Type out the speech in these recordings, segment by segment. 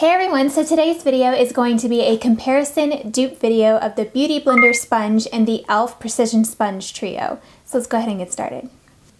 Hey everyone, so today's video is going to be a comparison dupe video of the Beautyblender sponge and the e.l.f. Precision Sponge Trio. So let's go ahead and get started.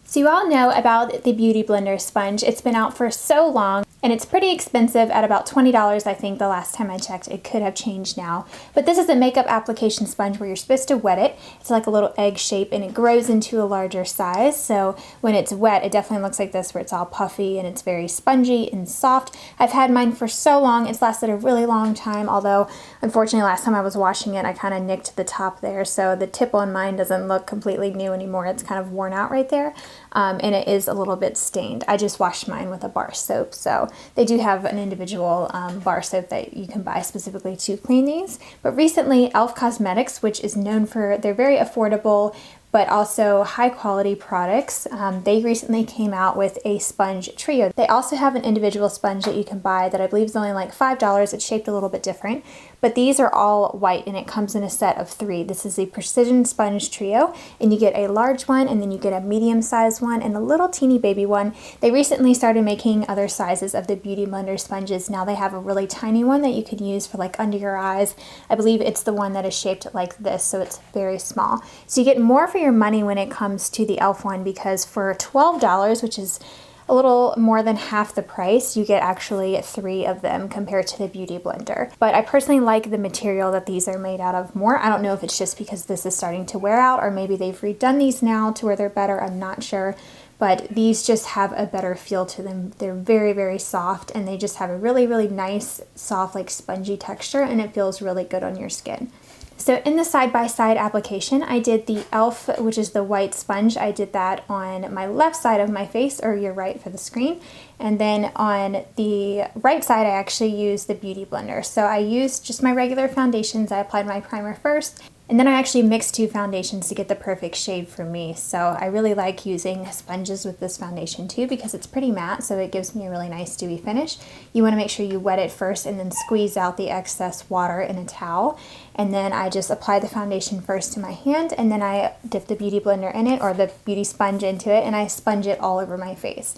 So you all know about the Beautyblender sponge. It's been out for so long and it's pretty expensive at about $20 I think the last time I checked. It could have changed now. But this is a makeup application sponge where you're supposed to wet it. It's like a little egg shape and it grows into a larger size. So when it's wet, it definitely looks like this where it's all puffy and it's very spongy and soft. I've had mine for so long. It's lasted a really long time, although unfortunately last time I was washing it, I kind of nicked the top there. So the tip on mine doesn't look completely new anymore. It's kind of worn out right there. And it is a little bit stained. I just washed mine with a bar soap, so they do have an individual bar soap that you can buy specifically to clean these. But recently, e.l.f. Cosmetics, which is known for their very affordable but also high quality products, they recently came out with a sponge trio. They also have an individual sponge that you can buy that I believe is only like $5. It's shaped a little bit different, but these are all white and it comes in a set of 3. This is a Precision Sponge Trio and you get a large one and then you get a medium sized one and a little teeny baby one. They recently started making other sizes of the Beautyblender sponges. Now they have a really tiny one that you can use for like under your eyes. I believe it's the one that is shaped like this, so it's very small. So you get more for your money when it comes to the e.l.f. one, because for $12, which is a little more than half the price, you get actually 3 of them compared to the Beautyblender. But I personally like the material that these are made out of more. I don't know if it's just because this is starting to wear out or maybe they've redone these now to where they're better. I'm not sure. But these just have a better feel to them. They're very, very soft and they just have a really, really nice, soft, like spongy texture, and it feels really good on your skin. So in the side-by-side application, I did the e.l.f., which is the white sponge. I did that on my left side of my face, or your right for the screen. And then on the right side, I actually used the Beautyblender. So I used just my regular foundations. I applied my primer first, and then I actually mixed 2 foundations to get the perfect shade for me. So I really like using sponges with this foundation too because it's pretty matte, so it gives me a really nice dewy finish. You want to make sure you wet it first and then squeeze out the excess water in a towel. And then I just apply the foundation first to my hand and then I dip the Beautyblender in it, or the beauty sponge into it, and I sponge it all over my face.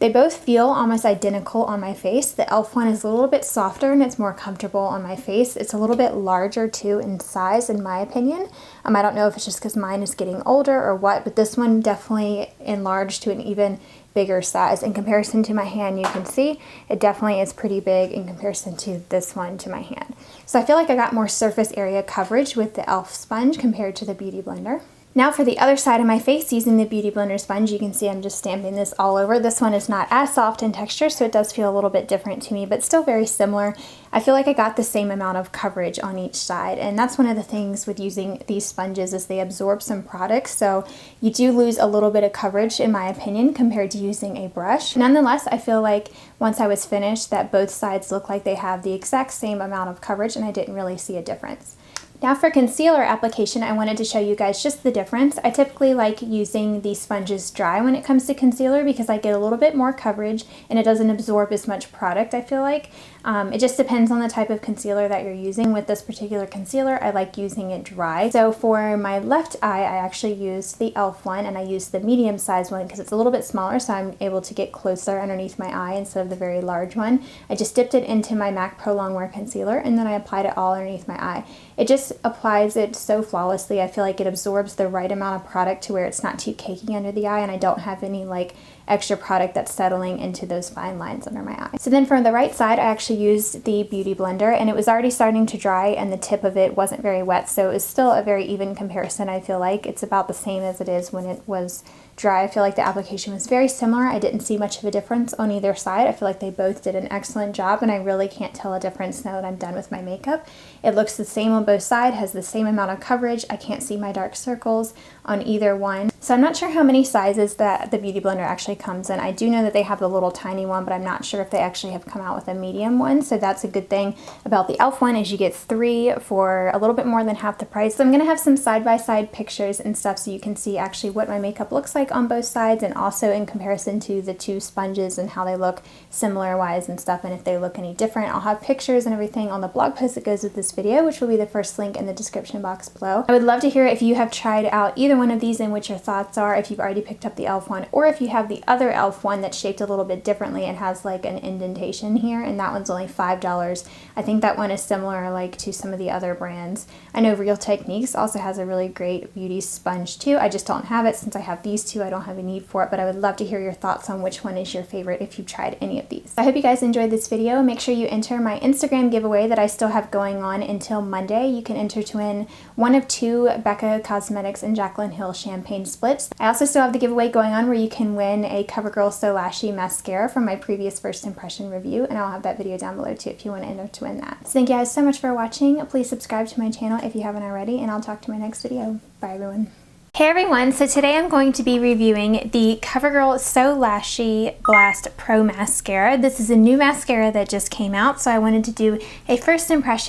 They both feel almost identical on my face. The e.l.f. one is a little bit softer and it's more comfortable on my face. It's a little bit larger too in size, in my opinion. I don't know if it's just because mine is getting older or what, but this one definitely enlarged to an even bigger size. In comparison to my hand, you can see it definitely is pretty big in comparison to this one to my hand. So I feel like I got more surface area coverage with the e.l.f. sponge compared to the Beautyblender. Now for the other side of my face, using the Beautyblender sponge, you can see I'm just stamping this all over. This one is not as soft in texture, so it does feel a little bit different to me, but still very similar. I feel like I got the same amount of coverage on each side, and that's one of the things with using these sponges is they absorb some products, so you do lose a little bit of coverage in my opinion compared to using a brush. Nonetheless, I feel like once I was finished that both sides look like they have the exact same amount of coverage and I didn't really see a difference. Now for concealer application, I wanted to show you guys just the difference. I typically like using these sponges dry when it comes to concealer because I get a little bit more coverage and it doesn't absorb as much product, I feel like. It just depends on the type of concealer that you're using. With this particular concealer, I like using it dry. So for my left eye, I actually used the e.l.f. one and I used the medium sized one because it's a little bit smaller, so I'm able to get closer underneath my eye instead of the very large one. I just dipped it into my MAC Pro Longwear concealer and then I applied it all underneath my eye. It just applies it so flawlessly. I feel like it absorbs the right amount of product to where it's not too cakey under the eye and I don't have any like extra product that's settling into those fine lines under my eye. So then from the right side, I actually used the Beautyblender and it was already starting to dry and the tip of it wasn't very wet, so it was still a very even comparison. I feel like it's about the same as it is when it was dry. I feel like the application was very similar. I didn't see much of a difference on either side. I feel like they both did an excellent job and I really can't tell a difference now that I'm done with my makeup. It looks the same on both sides, has the same amount of coverage. I can't see my dark circles on either one. So I'm not sure how many sizes that the Beautyblender actually comes in. I do know that they have the little tiny one, but I'm not sure if they actually have come out with a medium one. So that's a good thing about the e.l.f. one is you get 3 for a little bit more than half the price. So I'm going to have some side-by-side pictures and stuff so you can see actually what my makeup looks like like on both sides, and also in comparison to the two sponges and how they look similar wise and stuff, and if they look any different. I'll have pictures and everything on the blog post that goes with this video, which will be the first link in the description box below. I would love to hear if you have tried out either one of these and what your thoughts are, if you've already picked up the e.l.f. one, or if you have the other e.l.f. one that's shaped a little bit differently and has like an indentation here, and that one's only $5. I think that one is similar like to some of the other brands. I know Real Techniques also has a really great beauty sponge too. I just don't have it since I have these two. I don't have a need for it, but I would love to hear your thoughts on which one is your favorite if you've tried any of these. I hope you guys enjoyed this video. Make sure you enter my Instagram giveaway that I still have going on until Monday. You can enter to win one of 2 Becca Cosmetics and Jaclyn Hill champagne splits. I also still have the giveaway going on where you can win a CoverGirl So Lashy mascara from my previous first impression review, and I'll have that video down below too if you want to enter to win that. So thank you guys so much for watching. Please subscribe to my channel if you haven't already, and I'll talk to you in my next video. Bye everyone. Hey everyone, so today I'm going to be reviewing the CoverGirl So Lashy Blast Pro Mascara. This is a new mascara that just came out, so I wanted to do a first impression